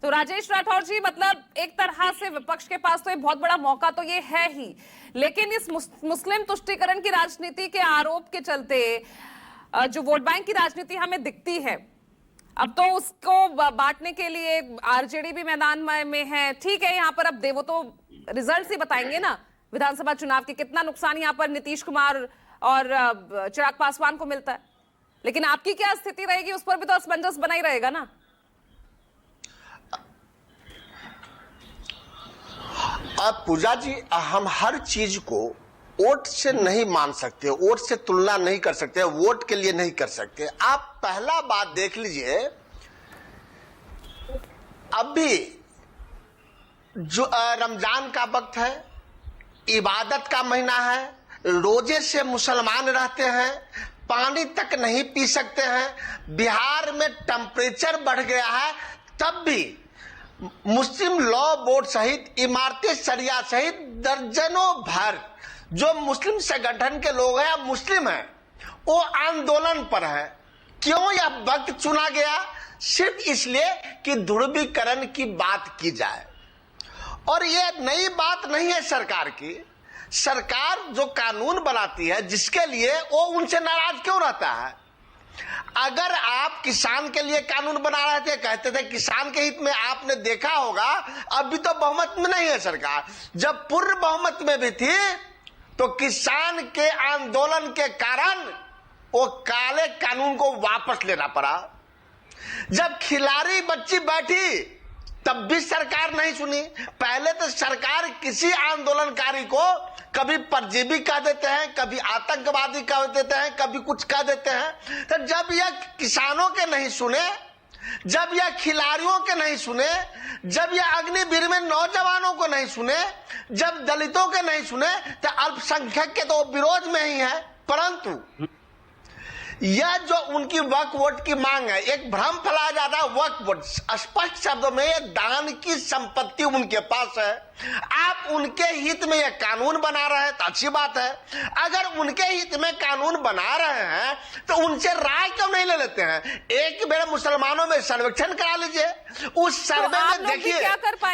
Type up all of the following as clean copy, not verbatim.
तो राजेश राठौर जी, मतलब एक तरह से विपक्ष के पास तो ये बहुत बड़ा मौका तो ये है ही, लेकिन इस मुस्लिम तुष्टीकरण की राजनीति के आरोप के चलते जो वोट बैंक की राजनीति हमें दिखती है, अब तो उसको बांटने के लिए आरजेडी भी मैदान में है। ठीक है, यहाँ पर अब वो तो रिजल्ट ही बताएंगे ना विधानसभा चुनाव के, कितना नुकसान यहाँ पर नीतीश कुमार और चिराग पासवान को मिलता है। लेकिन आपकी क्या स्थिति रहेगी, उस पर भी तो असमंजस बना ही रहेगा ना। अब पूजा जी, हम हर चीज को वोट से नहीं मान सकते, वोट से तुलना नहीं कर सकते, वोट के लिए नहीं कर सकते। आप पहला बात देख लीजिए, अभी जो रमजान का वक्त है, इबादत का महीना है, रोजे से मुसलमान रहते हैं, पानी तक नहीं पी सकते हैं। बिहार में टेम्परेचर बढ़ गया है, तब भी मुस्लिम लॉ बोर्ड सहित इमारती शरिया सहित दर्जनों भर जो मुस्लिम संगठन के लोग हैं, मुस्लिम हैं, वो आंदोलन पर हैं। क्यों यह वक्त चुना गया? सिर्फ इसलिए कि ध्रुवीकरण की बात की जाए। और ये नई बात नहीं है सरकार की। सरकार जो कानून बनाती है, जिसके लिए वो उनसे नाराज क्यों रहता है? अगर आप किसान के लिए कानून बना रहे थे, कहते थे किसान के हित में, आपने देखा होगा अभी तो बहुमत में नहीं है सरकार, जब पूर्ण बहुमत में भी थी तो किसान के आंदोलन के कारण वो काले कानून को वापस लेना पड़ा। जब खिलाड़ी बच्ची बैठी तब भी सरकार नहीं सुनी। पहले तो सरकार किसी आंदोलनकारी को कभी परजीवी कह देते हैं, कभी आतंकवादी कह देते हैं, कभी कुछ कह देते हैं। तो जब यह किसानों के नहीं सुने, जब यह खिलाड़ियों के नहीं सुने, जब यह अग्निवीर में नौजवानों को नहीं सुने, जब दलितों के नहीं सुने, तो अल्पसंख्यक के तो विरोध में ही है। परंतु यह जो उनकी वक्फ बोर्ड की मांग है, एक भ्रम फैलाया जाता है। वक्फ बोर्ड स्पष्ट शब्दों में ये दान की संपत्ति उनके पास है। आप उनके हित में यह कानून बना रहे हैं तो अच्छी बात है। अगर उनके हित में कानून बना रहे हैं तो उनसे राय क्यों नहीं ले लेते हैं? एक बार मुसलमानों में सर्वेक्षण करा लीजिए, उस सर्वे में देखिए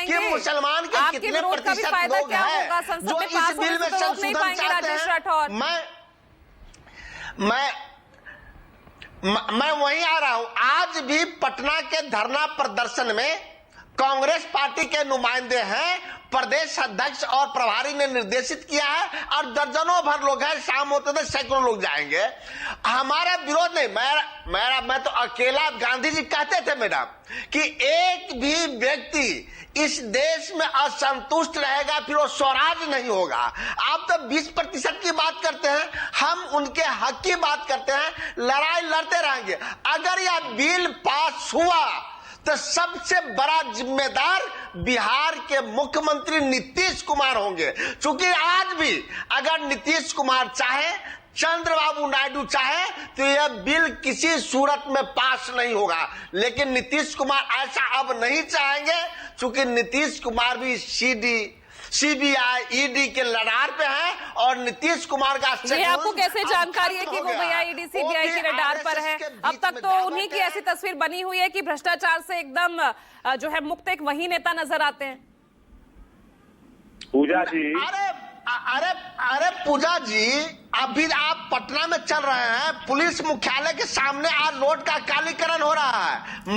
कि मुसलमान के कितने प्रतिशत लोग हैं जो इस बिल में संशोधन चाहते हैं। मैं वहीं आ रहा हूं। आज भी पटना के धरना प्रदर्शन में कांग्रेस पार्टी के नुमाइंदे हैं, प्रदेश अध्यक्ष और प्रभारी ने निर्देशित किया है, और दर्जनों भर लोग हैं। शाम होते थे सैकड़ों लोग जाएंगे। हमारा विरोध नहीं, मैं तो अकेला। गांधी जी कहते थे मैडम कि एक भी व्यक्ति इस देश में असंतुष्ट रहेगा फिर वो स्वराज नहीं होगा। आप तो 20% की बात करते हैं, हम उनके हक की बात करते हैं। लड़ाई लड़ते रहेंगे। अगर यह बिल पास हुआ तो सबसे बड़ा जिम्मेदार बिहार के मुख्यमंत्री नीतीश कुमार होंगे। क्योंकि आज भी अगर नीतीश कुमार चाहे, चंद्रबाबू नायडू चाहे, तो यह बिल किसी सूरत में पास नहीं होगा। लेकिन नीतीश कुमार ऐसा अब नहीं चाहेंगे, क्योंकि नीतीश कुमार भी सीबीआई, ईडी के रडार पे है। और नीतीश कुमार का ये आपको कैसे जानकारी है कि वो भैया ईडी सीबीआई के रडार पर है? अब तक तो उन्हीं की ऐसी तस्वीर बनी हुई है कि भ्रष्टाचार से एकदम जो है मुक्त एक वही नेता नजर आते हैं। पूजा जी, अरे पूजा जी, अभी आप पटना में चल रहे हैं, पुलिस मुख्यालय के सामने आज रोड का कालीकरण हो रहा है।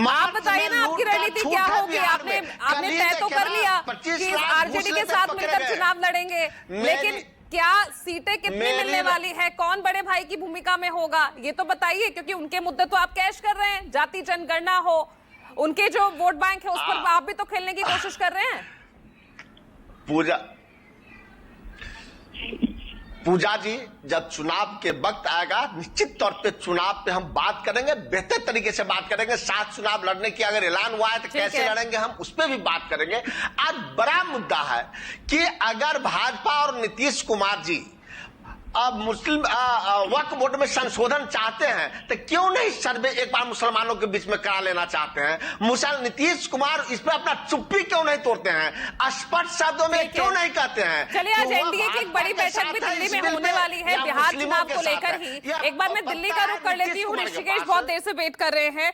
आप बताइए ना, आपकी रणनीति क्या होगी? आपने तय तो कर लिया कि आरजेडी के साथ मिलकर चुनाव लड़ेंगे, लेकिन क्या सीटें कितनी मिलने वाली है? कौन बड़े भाई की भूमिका में होगा, ये तो बताइए। क्योंकि उनके मुद्दे तो आप कैश कर रहे हैं, जाति जनगणना हो, उनके जो वोट बैंक है उस पर आप भी तो खेलने की कोशिश कर रहे हैं। पूजा जी, जब चुनाव के वक्त आएगा, निश्चित तौर पे चुनाव पे हम बात करेंगे, बेहतर तरीके से बात करेंगे। साथ चुनाव लड़ने की अगर ऐलान हुआ है तो कैसे लड़ेंगे, हम उस पर भी बात करेंगे। आज बड़ा मुद्दा है कि अगर भाजपा और नीतीश कुमार जी अब मुस्लिम वक्फ बोर्ड में संशोधन चाहते हैं, तो क्यों नहीं सर्वे एक बार मुसलमानों के बीच में करा लेना चाहते हैं? नीतीश कुमार इस पर अपना चुप्पी क्यों नहीं तोड़ते हैं? स्पष्ट शब्दों में क्यों नहीं कहते हैं? चलिए, आज एनडीए की एक बड़ी बैठक भी दिल्ली में होने वाली है बिहार चुनाव को लेकर ही। एक बार मैं दिल्ली का रुख कर लेती हूँ। ऋषिकेश बहुत देर से वेट कर रहे हैं।